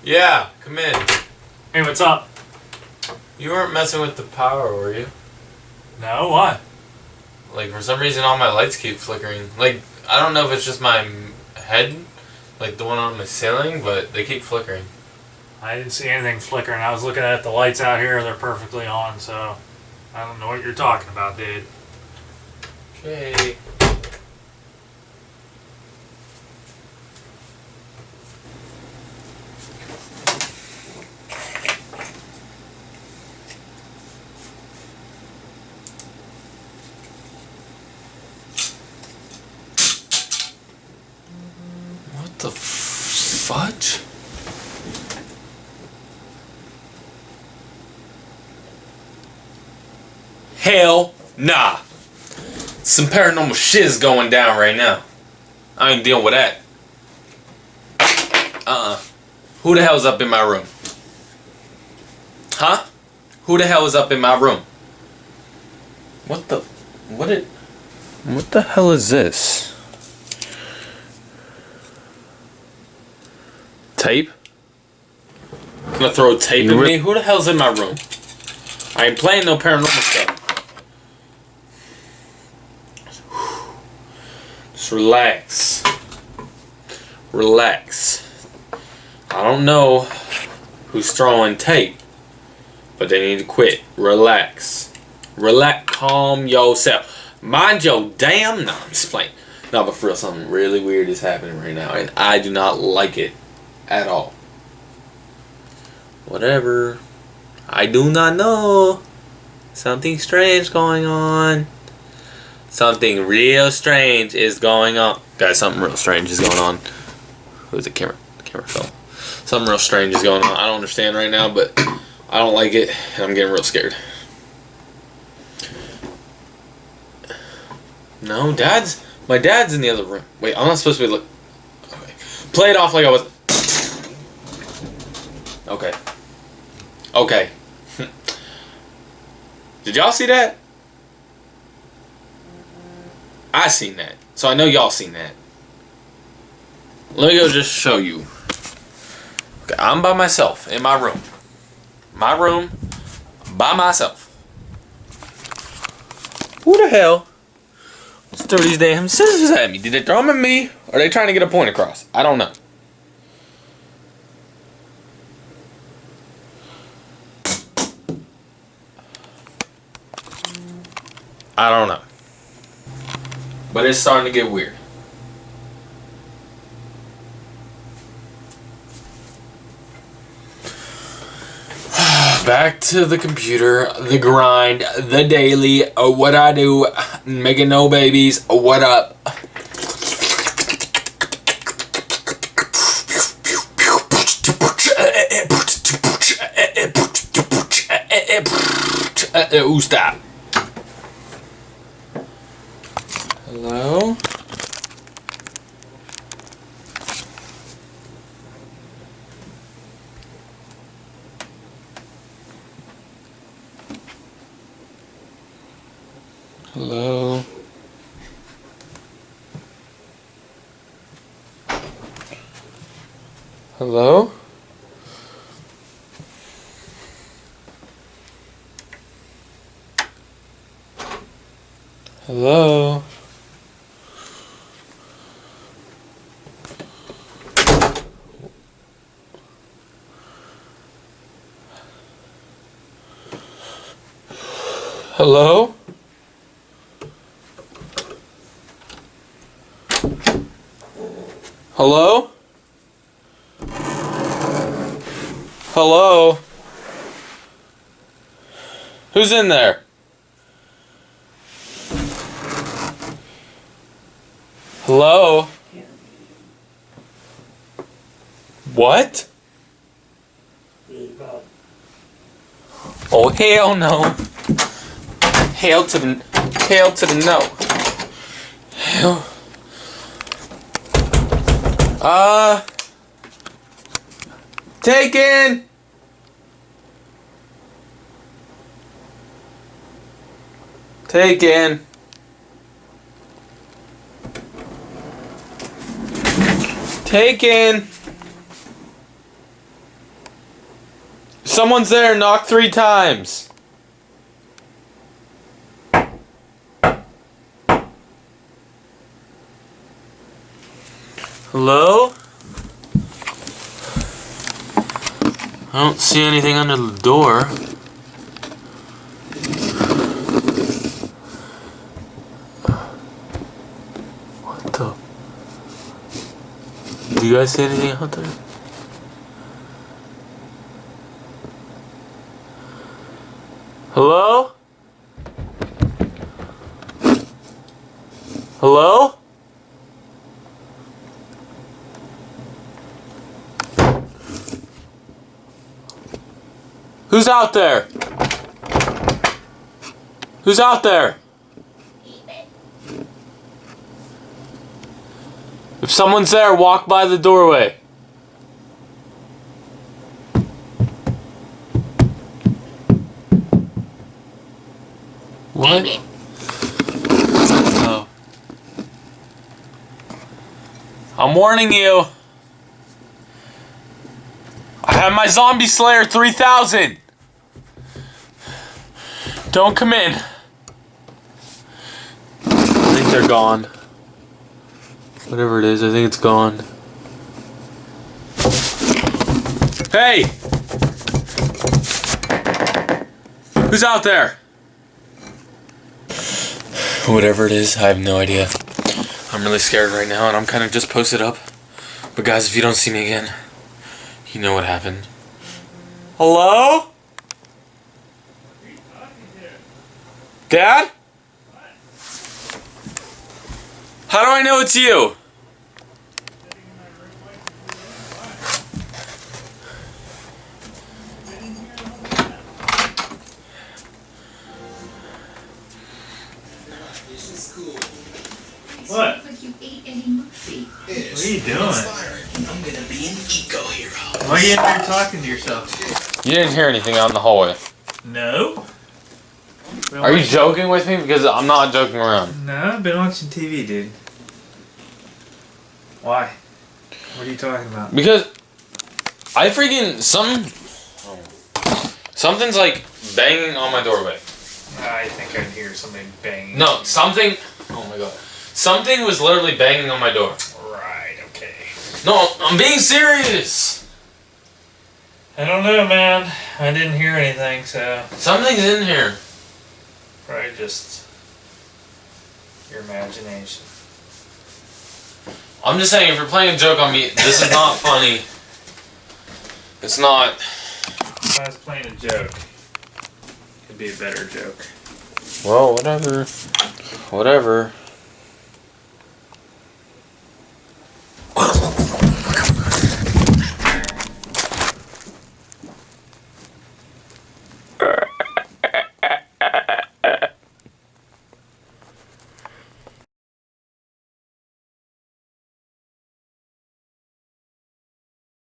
Yeah, come in. Hey, what's up? You weren't messing with the power, were you? No, what? Like, for some reason all my lights keep flickering. Like, I don't know if it's just my head, like the one on my ceiling, but they keep flickering. I didn't see anything flickering. I was looking at the lights out here. They're perfectly on, so I don't know what you're talking about, dude. Okay. What the fudge? Hell nah. Some paranormal shit is going down right now. I ain't dealing with that. Who the hell's up in my room? Huh? Who the hell is up in my room? What the hell is this? Tape? Gonna throw tape at me? Who the hell's in my room? I ain't playing no paranormal stuff. Just relax. Relax. I don't know who's throwing tape, but they need to quit. Relax. Relax. Calm yourself. Mind your damn... No, I'm just playing. No, but for real, something really weird is happening right now, and I do not like it at all. Whatever. I do not know. Something strange going on. Something real strange is going on. Guys, something real strange is going on. Who's the camera? The camera fell. Something real strange is going on. I don't understand right now, but I don't like it, and I'm getting real scared. No, my dad's in the other room. Wait, I'm not supposed to be okay. Play it off like I was. Okay. Okay. Did y'all see that? I seen that. So I know y'all seen that. Let me go just show you. Okay, I'm by myself in my room. My room, by myself. Who the hell threw these damn scissors at me? Did they throw them at me? Or are they trying to get a point across? I don't know. I don't know. But it's starting to get weird. Back to the computer, the grind, the daily, what I do, making no babies, what up? Ooh, stop. Hello? Hello? Hello? Hello? Hello? Hello? Hello? Who's in there? Hello? What? Oh, hell no. Hail to the no. Hell. Taken. Taken. Taken. someone's there, knock 3 times. Hello? I don't see anything under the door. What the? Do you guys see anything out there? Hello? Hello? Who's out there? Who's out there? If someone's there, walk by the doorway. What? Oh. I'm warning you. I have my Zombie Slayer 3000. Don't come in. I think they're gone. Whatever it is, I think it's gone. Hey! Who's out there? Whatever it is, I have no idea. I'm really scared right now and I'm kind of just posted up. But guys, if you don't see me again, you know what happened. Hello? Dad? How do I know it's you? What? Like you ate Eddie Murphy. What are you doing? I'm gonna be an eco-hero. Why are you in there talking to yourself? You didn't hear anything out in the hallway. No. Are you joking with me? Because I'm not joking around. No, I've been watching TV, dude. Why? What are you talking about? Because I freaking something's like banging on my doorway. I think I'd hear somebody banging. No, something. Oh my god. Something was literally banging on my door. Right, okay. No, I'm being serious. I don't know, man. I didn't hear anything, so Something's in here. probably just your imagination. I'm just saying, if you're playing a joke on me, this is not funny. It's not. If I was playing a joke, it'd be a better joke. Well, whatever. Whatever.